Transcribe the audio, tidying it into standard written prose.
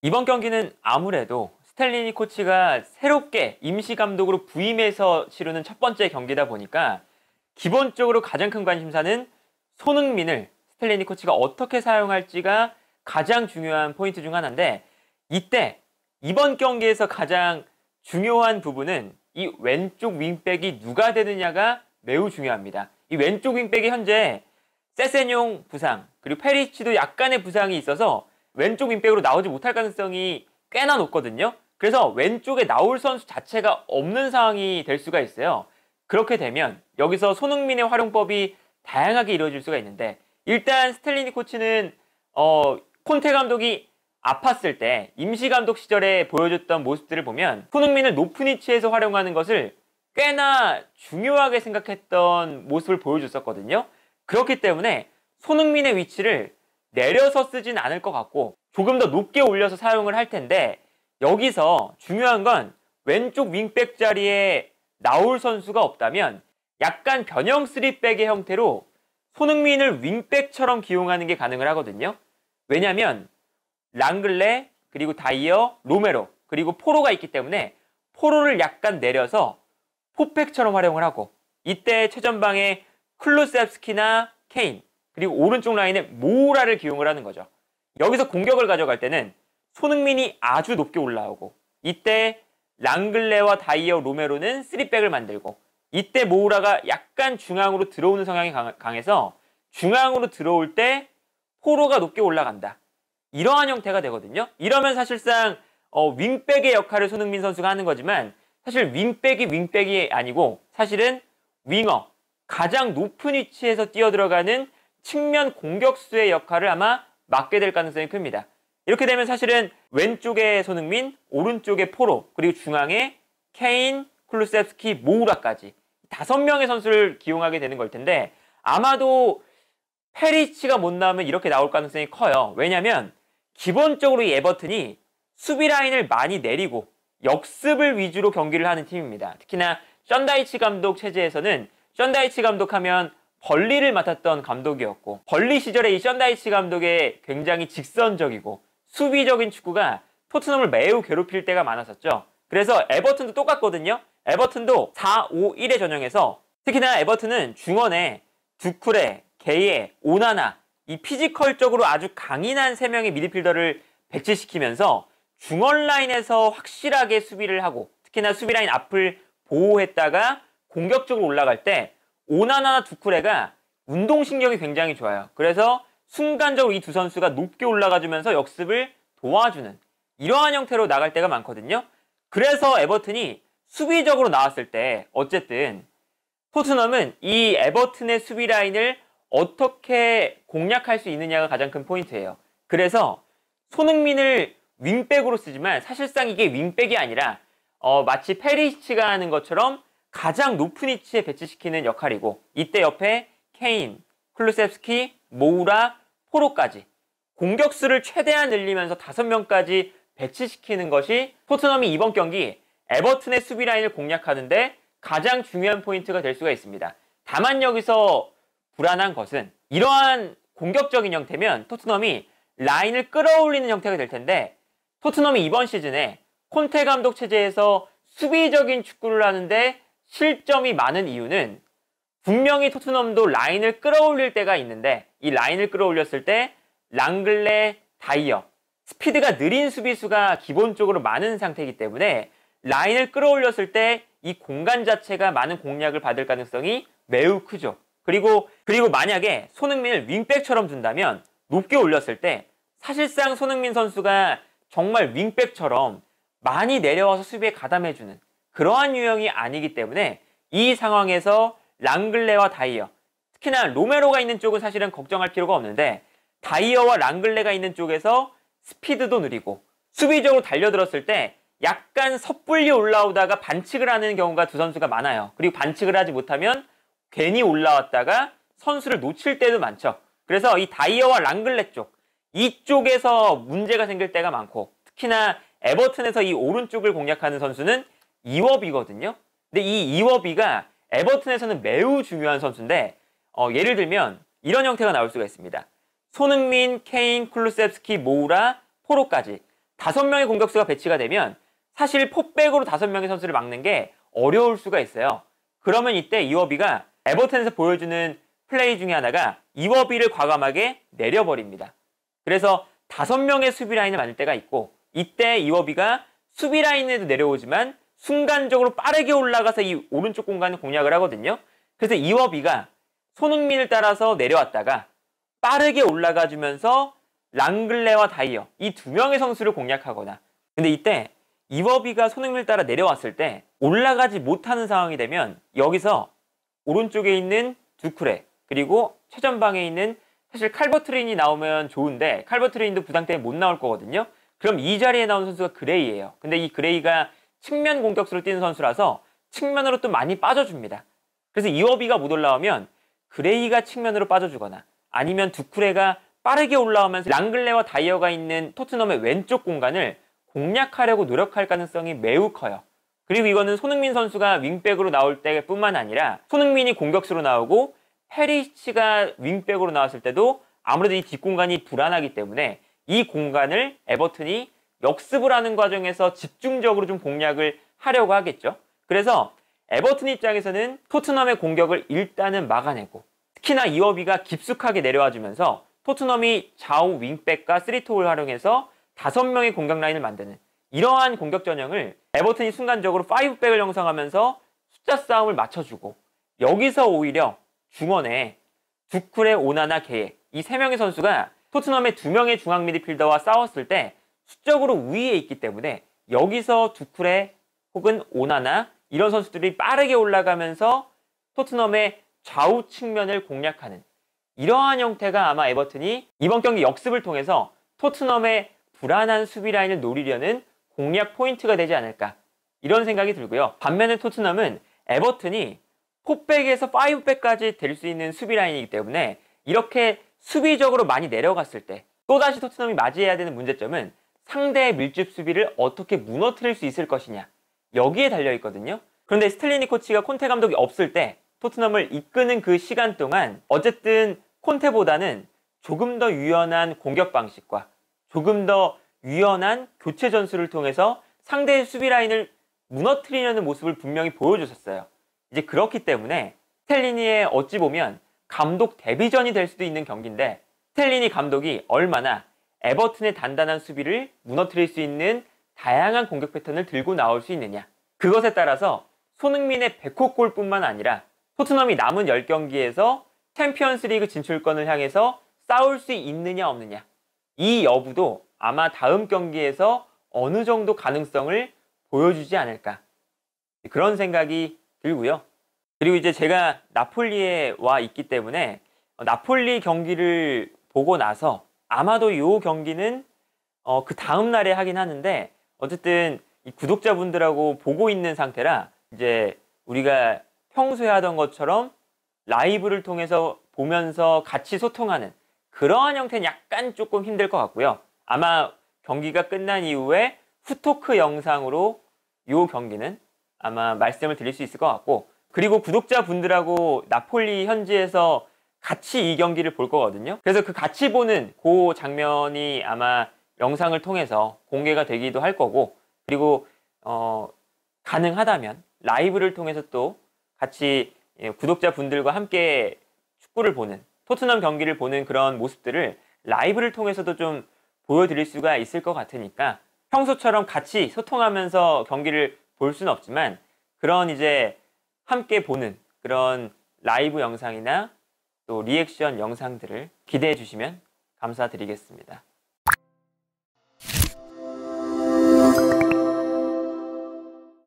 이번 경기는 아무래도 스텔리니 코치가 새롭게 임시 감독으로 부임해서 치르는 첫 번째 경기다 보니까 기본적으로 가장 큰 관심사는 손흥민을 스텔리니 코치가 어떻게 사용할지가 가장 중요한 포인트 중 하나인데, 이번 경기에서 가장 중요한 부분은 이 왼쪽 윙백이 누가 되느냐가 매우 중요합니다. 이 왼쪽 윙백이 현재 세세뇽 부상, 그리고 페리치도 약간의 부상이 있어서 왼쪽 윙백으로 나오지 못할 가능성이 꽤나 높거든요. 그래서 왼쪽에 나올 선수 자체가 없는 상황이 될 수가 있어요. 그렇게 되면 여기서 손흥민의 활용법이 다양하게 이루어질 수가 있는데, 일단 스텔리니 코치는 콘테 감독이 아팠을 때 임시 감독 시절에 보여줬던 모습들을 보면 손흥민을 높은 위치에서 활용하는 것을 꽤나 중요하게 생각했던 모습을 보여줬었거든요. 그렇기 때문에 손흥민의 위치를 내려서 쓰진 않을 것 같고 조금 더 높게 올려서 사용을 할 텐데, 여기서 중요한 건 왼쪽 윙백 자리에 나올 선수가 없다면 약간 변형 3백의 형태로 손흥민을 윙백처럼 기용하는 게 가능을 하거든요. 왜냐면 랑글레, 그리고 다이어, 로메로, 그리고 포로가 있기 때문에 포로를 약간 내려서 포백처럼 활용을 하고, 이때 최전방에 클루셉스키나 케인, 그리고 오른쪽 라인에 모우라를 기용을 하는 거죠. 여기서 공격을 가져갈 때는 손흥민이 아주 높게 올라오고, 이때 랑글레와 다이어, 로메로는 3백을 만들고, 이때 모우라가 약간 중앙으로 들어오는 성향이 강해서 중앙으로 들어올 때 포로가 높게 올라간다. 이러한 형태가 되거든요. 이러면 사실상 윙백의 역할을 손흥민 선수가 하는 거지만, 사실 윙백이 아니고 사실은 윙어, 가장 높은 위치에서 뛰어들어가는 측면 공격수의 역할을 아마 맡게 될 가능성이 큽니다. 이렇게 되면 사실은 왼쪽에 손흥민, 오른쪽에 포로, 그리고 중앙에 케인, 클루셉스키, 모우라까지 5명의 선수를 기용하게 되는 걸 텐데, 아마도 페리치가 못 나오면 이렇게 나올 가능성이 커요. 왜냐면 기본적으로 이 에버튼이 수비 라인을 많이 내리고 역습을 위주로 경기를 하는 팀입니다. 특히나 션다이치 감독 체제에서는 션다이치 감독하면 벌리를 맡았던 감독이었고, 벌리 시절에 이 션다이치 감독의 굉장히 직선적이고 수비적인 축구가 토트넘을 매우 괴롭힐 때가 많았었죠. 그래서 에버튼도 똑같거든요. 에버튼도 4-5-1의 전형에서 특히나 에버튼은 중원에 두쿠레, 게예, 오나나, 이 피지컬적으로 아주 강인한 3명의 미드필더를 배치시키면서 중원 라인에서 확실하게 수비를 하고, 특히나 수비 라인 앞을 보호했다가 공격적으로 올라갈 때 오나나나 두쿠레가 운동신경이 굉장히 좋아요. 그래서 순간적으로 이 두 선수가 높게 올라가주면서 역습을 도와주는 이러한 형태로 나갈 때가 많거든요. 그래서 에버튼이 수비적으로 나왔을 때 어쨌든 토트넘은 이 에버튼의 수비 라인을 어떻게 공략할 수 있느냐가 가장 큰 포인트예요. 그래서 손흥민을 윙백으로 쓰지만 사실상 이게 윙백이 아니라 마치 페리시치가 하는 것처럼 가장 높은 위치에 배치시키는 역할이고, 이때 옆에 케인, 클루셉스키, 모우라, 포로까지 공격수를 최대한 늘리면서 5명까지 배치시키는 것이 토트넘이 이번 경기 에버튼의 수비 라인을 공략하는데 가장 중요한 포인트가 될 수가 있습니다. 다만 여기서 불안한 것은 이러한 공격적인 형태면 토트넘이 라인을 끌어올리는 형태가 될 텐데, 토트넘이 이번 시즌에 콘테 감독 체제에서 수비적인 축구를 하는데 실점이 많은 이유는 분명히 토트넘도 라인을 끌어올릴 때가 있는데, 이 라인을 끌어올렸을 때 랑글레, 다이어, 스피드가 느린 수비수가 기본적으로 많은 상태이기 때문에 라인을 끌어올렸을 때 이 공간 자체가 많은 공략을 받을 가능성이 매우 크죠. 그리고 만약에 손흥민을 윙백처럼 둔다면 높게 올렸을 때 사실상 손흥민 선수가 정말 윙백처럼 많이 내려와서 수비에 가담해주는 그러한 유형이 아니기 때문에 이 상황에서 랑글레와 다이어, 특히나 로메로가 있는 쪽은 사실은 걱정할 필요가 없는데, 다이어와 랑글레가 있는 쪽에서 스피드도 느리고 수비적으로 달려들었을 때 약간 섣불리 올라오다가 반칙을 하는 경우가 두 선수가 많아요. 그리고 반칙을 하지 못하면 괜히 올라왔다가 선수를 놓칠 때도 많죠. 그래서 이 다이어와 랑글레 쪽, 이쪽에서 문제가 생길 때가 많고, 특히나 에버튼에서 이 오른쪽을 공략하는 선수는 이워비거든요. 근데 이 이워비가 에버튼에서는 매우 중요한 선수인데, 예를 들면 이런 형태가 나올 수가 있습니다. 손흥민, 케인, 클루셉스키, 모우라, 포로까지 5명의 공격수가 배치가 되면 사실 포백으로 5명의 선수를 막는 게 어려울 수가 있어요. 그러면 이때 이워비가 에버튼에서 보여주는 플레이 중에 하나가 이워비를 과감하게 내려버립니다. 그래서 5명의 수비 라인을 만들 때가 있고, 이때 이워비가 수비 라인에도 내려오지만 순간적으로 빠르게 올라가서 이 오른쪽 공간을 공략을 하거든요. 그래서 이워비가 손흥민을 따라서 내려왔다가 빠르게 올라가주면서 랑글레와 다이어, 이 2명의 선수를 공략하거나, 근데 이때 이워비가 손흥민을 따라 내려왔을 때 올라가지 못하는 상황이 되면 여기서 오른쪽에 있는 두쿠레, 그리고 최전방에 있는, 사실 칼버트린이 나오면 좋은데 칼버트린도 부상 때문에 못 나올 거거든요. 그럼 이 자리에 나온 선수가 그레이예요. 근데 이 그레이가 측면 공격수로 뛰는 선수라서 측면으로 또 많이 빠져줍니다. 그래서 이워비가 못 올라오면 그레이가 측면으로 빠져주거나, 아니면 두쿠레가 빠르게 올라오면서 랑글레와 다이어가 있는 토트넘의 왼쪽 공간을 공략하려고 노력할 가능성이 매우 커요. 그리고 이거는 손흥민 선수가 윙백으로 나올 때뿐만 아니라 손흥민이 공격수로 나오고 페리시치가 윙백으로 나왔을 때도 아무래도 이 뒷공간이 불안하기 때문에 이 공간을 에버튼이 역습을 하는 과정에서 집중적으로 좀 공략을 하려고 하겠죠. 그래서 에버튼 입장에서는 토트넘의 공격을 일단은 막아내고, 특히나 이워비가 깊숙하게 내려와주면서 토트넘이 좌우 윙백과 3톱을 활용해서 5명의 공격 라인을 만드는 이러한 공격 전형을 에버튼이 순간적으로 5백을 형성하면서 숫자 싸움을 맞춰주고, 여기서 오히려 중원에 두쿠레, 오나나, 게에, 이 3명의 선수가 토트넘의 2명의 중앙 미드필더와 싸웠을 때 수적으로 우위에 있기 때문에 여기서 두쿠레 혹은 오나나 이런 선수들이 빠르게 올라가면서 토트넘의 좌우 측면을 공략하는 이러한 형태가 아마 에버튼이 이번 경기 역습을 통해서 토트넘의 불안한 수비 라인을 노리려는 공략 포인트가 되지 않을까, 이런 생각이 들고요. 반면에 토트넘은 에버튼이 4백에서 5백까지 될 수 있는 수비 라인이기 때문에 이렇게 수비적으로 많이 내려갔을 때 또다시 토트넘이 맞이해야 되는 문제점은 상대의 밀집 수비를 어떻게 무너뜨릴 수 있을 것이냐, 여기에 달려있거든요. 그런데 스텔리니 코치가 콘테 감독이 없을 때 토트넘을 이끄는 그 시간 동안 어쨌든 콘테보다는 조금 더 유연한 공격 방식과 조금 더 유연한 교체 전술을 통해서 상대의 수비 라인을 무너뜨리려는 모습을 분명히 보여줬었어요. 이제 그렇기 때문에 스텔리니의 어찌 보면 감독 데뷔전이 될 수도 있는 경기인데, 스텔리니 감독이 얼마나 에버튼의 단단한 수비를 무너뜨릴 수 있는 다양한 공격 패턴을 들고 나올 수 있느냐, 그것에 따라서 손흥민의 100호골뿐만 아니라 토트넘이 남은 10경기에서 챔피언스 리그 진출권을 향해서 싸울 수 있느냐 없느냐, 이 여부도 아마 다음 경기에서 어느 정도 가능성을 보여주지 않을까, 그런 생각이 들고요. 그리고 이제 제가 나폴리에 와 있기 때문에 나폴리 경기를 보고 나서 아마도 이 경기는 그 다음 날에 하긴 하는데, 어쨌든 이 구독자분들하고 보고 있는 상태라 이제 우리가 평소에 하던 것처럼 라이브를 통해서 보면서 같이 소통하는 그러한 형태는 약간 조금 힘들 것 같고요. 아마 경기가 끝난 이후에 후토크 영상으로 이 경기는 아마 말씀을 드릴 수 있을 것 같고, 그리고 구독자분들하고 나폴리 현지에서 같이 이 경기를 볼 거거든요. 그래서 그 같이 보는 그 장면이 아마 영상을 통해서 공개가 되기도 할 거고, 그리고 가능하다면 라이브를 통해서 또 같이 구독자분들과 함께 축구를 보는, 토트넘 경기를 보는 그런 모습들을 라이브를 통해서도 좀 보여드릴 수가 있을 것 같으니까 평소처럼 같이 소통하면서 경기를 볼 수는 없지만 그런 이제 함께 보는 그런 라이브 영상이나 또 리액션 영상들을 기대해 주시면 감사드리겠습니다.